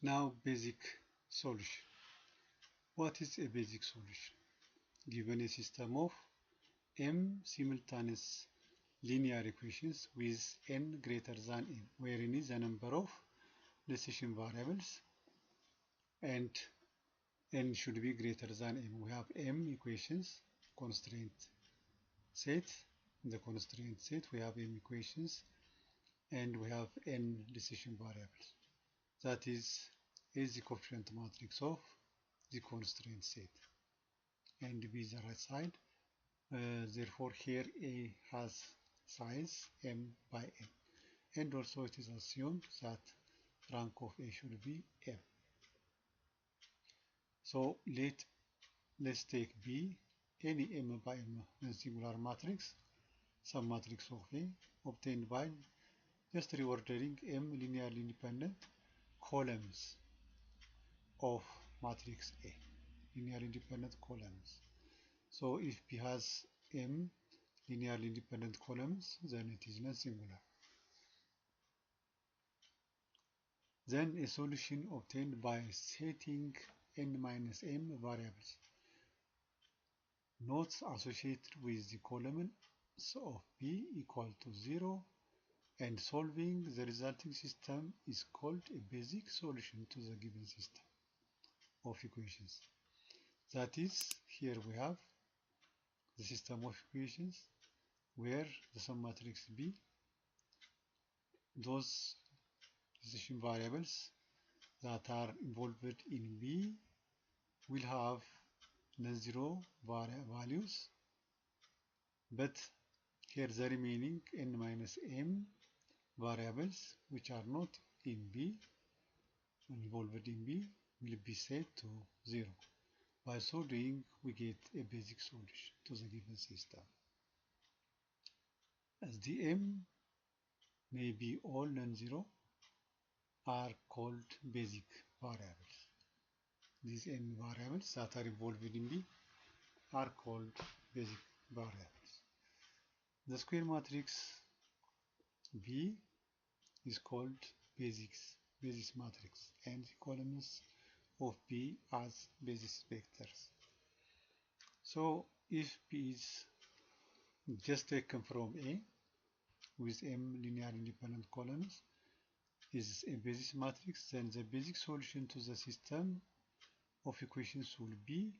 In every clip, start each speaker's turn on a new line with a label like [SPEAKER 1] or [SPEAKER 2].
[SPEAKER 1] Now, basic solution. What is a basic solution? Given a system of m simultaneous linear equations with n greater than m, where n is the number of decision variables and n should be greater than m. We have m equations, constraint set. In the constraint set, we have m equations and we have n decision variables. That is the coefficient matrix of the constraint set. And B is the right side. Therefore, here A has size m by n. And also it is assumed that rank of A should be m. So let's take B, any m by m non-singular matrix, submatrix of A, obtained by just reordering m linearly independent columns of matrix A, linearly independent columns. So if B has m linearly independent columns, then it is non-singular. Then a solution obtained by setting n minus m variables, nodes associated with the columns of B equal to 0, and solving the resulting system is called a basic solution to the given system of equations. That is, here we have the system of equations where the submatrix B, those decision variables that are involved in B will have non-zero values, but here the remaining n minus m variables which are not in B, involved in B, will be set to 0. By so doing, we get a basic solution to the given system. As the m may be all non-zero, are called basic variables. These n variables that are involved in B are called basic variables. The square matrix B is called basis matrix, and the columns of B as basis vectors. So if B is just taken from A with m linear independent columns is a basis matrix, then the basic solution to the system of equations will be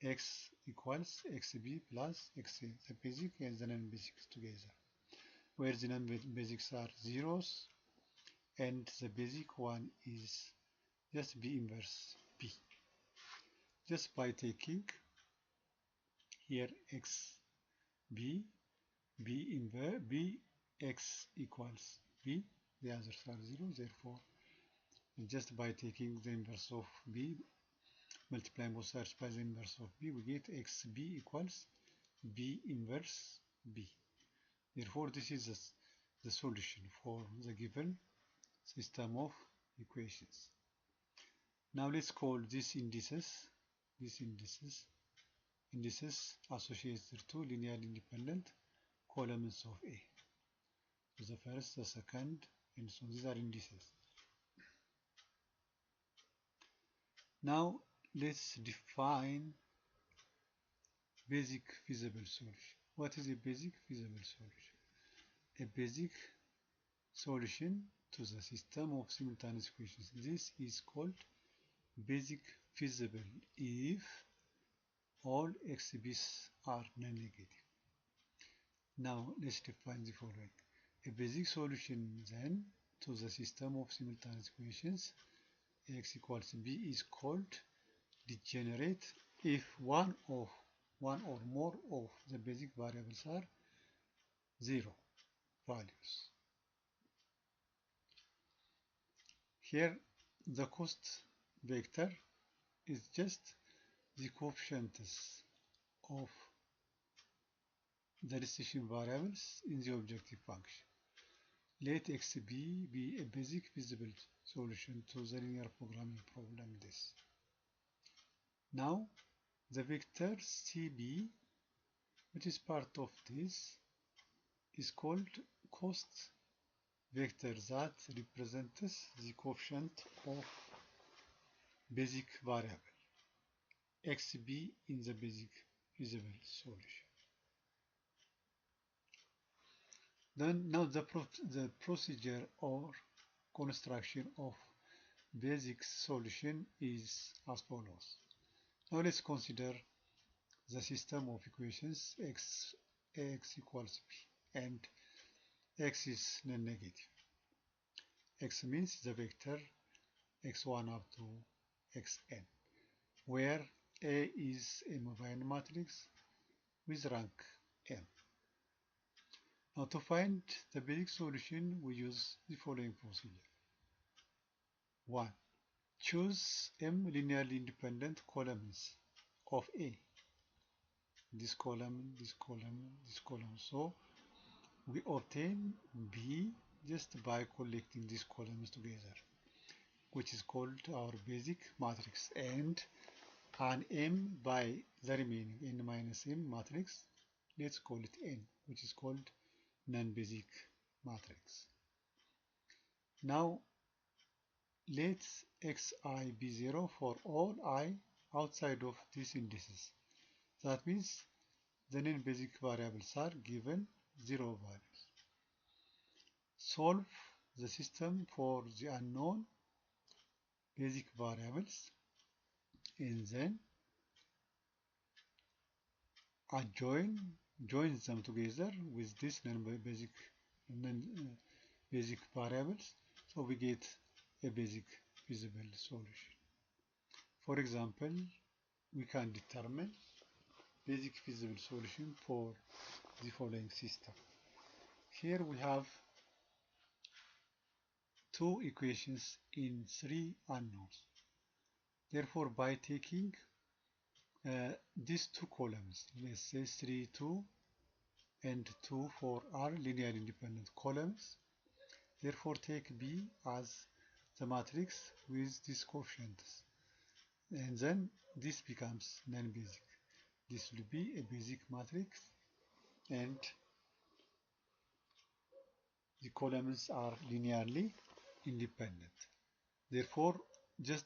[SPEAKER 1] x equals xb plus xa, the basic and the non-basics together, where the non-basics are zeros and the basic one is just B inverse B. Just by taking here x b, b inverse b, x equals b, the others are 0, therefore just by taking the inverse of b, multiplying both sides by the inverse of b, we get xb equals b inverse b. Therefore this is the solution for the given system of equations. Now let's call these indices associated to linearly independent columns of A. So the first, the second, and so these are indices. Now let's define basic feasible solution. What is a basic feasible solution? A basic solution to the system of simultaneous equations. This is called basic feasible if all xb's are non-negative. Now let's define the following. A basic solution then to the system of simultaneous equations x equals b is called degenerate if one or more of the basic variables are 0 values. Here the cost vector is just the coefficients of the decision variables in the objective function. Let xb be a basic feasible solution to the linear programming problem this. Now the vector cb, which is part of this, is called cost vector that represents the coefficient of basic variable xb in the basic feasible solution. Then now the procedure or construction of basic solution is as follows. Now let's consider the system of equations ax equals b and x is non-negative. X means the vector x1 up to xn, where A is a mobile matrix with rank m. Now to find the basic solution, we use the following procedure. 1. Choose m linearly independent columns of A. This column, this column, this column. So we obtain B just by collecting these columns together, which is called our basic matrix, and an m by the remaining n minus m matrix. Let's call it n, which is called non-basic matrix. Now let xi be 0 for all I outside of these indices. That means the non-basic variables are given 0 values. Solve the system for the unknown basic variables and then join them together with this non-basic variables, so we get a basic feasible solution. For example, we can determine basic feasible solution for the following system. Here we have two equations in three unknowns. Therefore, by taking these two columns, let's say 3, 2 and 2, 4 are linearly independent columns. Therefore, take B as the matrix with these coefficients, and then this becomes non-basic. This will be a basic matrix and the columns are linearly independent. Therefore, just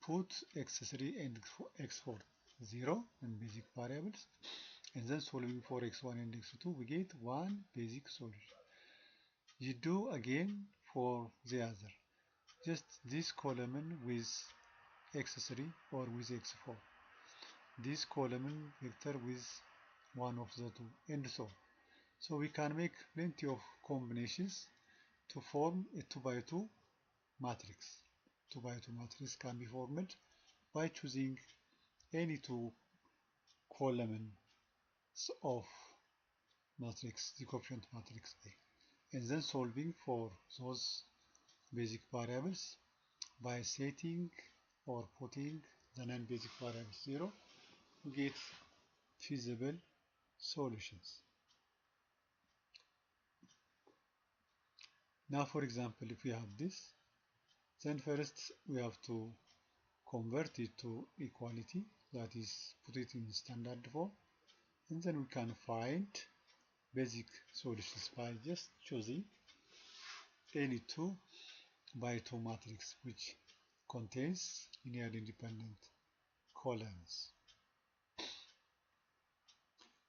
[SPEAKER 1] put x3 and x4 0 in basic variables, and then solving for x1 and x2, we get one basic solution. You do again for the other. Just this column with x3 or with x4. This column vector with one of the two, and so on. So we can make plenty of combinations to form a 2 by 2 matrix. 2 by 2 matrix can be formed by choosing any two columns of matrix, the coefficient matrix A, and then solving for those basic variables by setting or putting the non-basic variable 0 to get feasible solutions. Now, for example, if we have this, then first we have to convert it to equality, that is, put it in standard form, and then we can find basic solutions by just choosing any 2 by 2 matrix which contains linearly independent columns.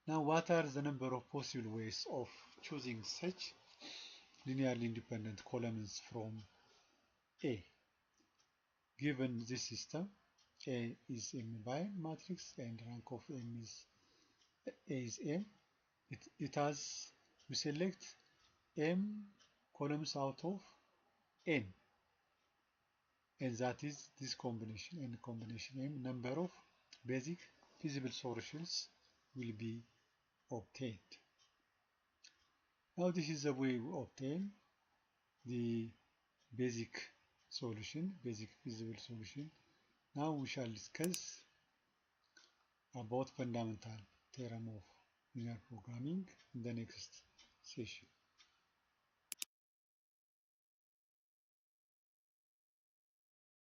[SPEAKER 1] Now, what are the number of possible ways of choosing such linearly independent columns from A? Given this system, A is a mobile matrix and rank of M is A is M. It has, we select M columns out of N, and that is this combination, and combination M number of basic feasible solutions will be obtained. Now this is the way we obtain the basic solution, basic feasible solution. Now we shall discuss about fundamental theorem of linear programming in the next session.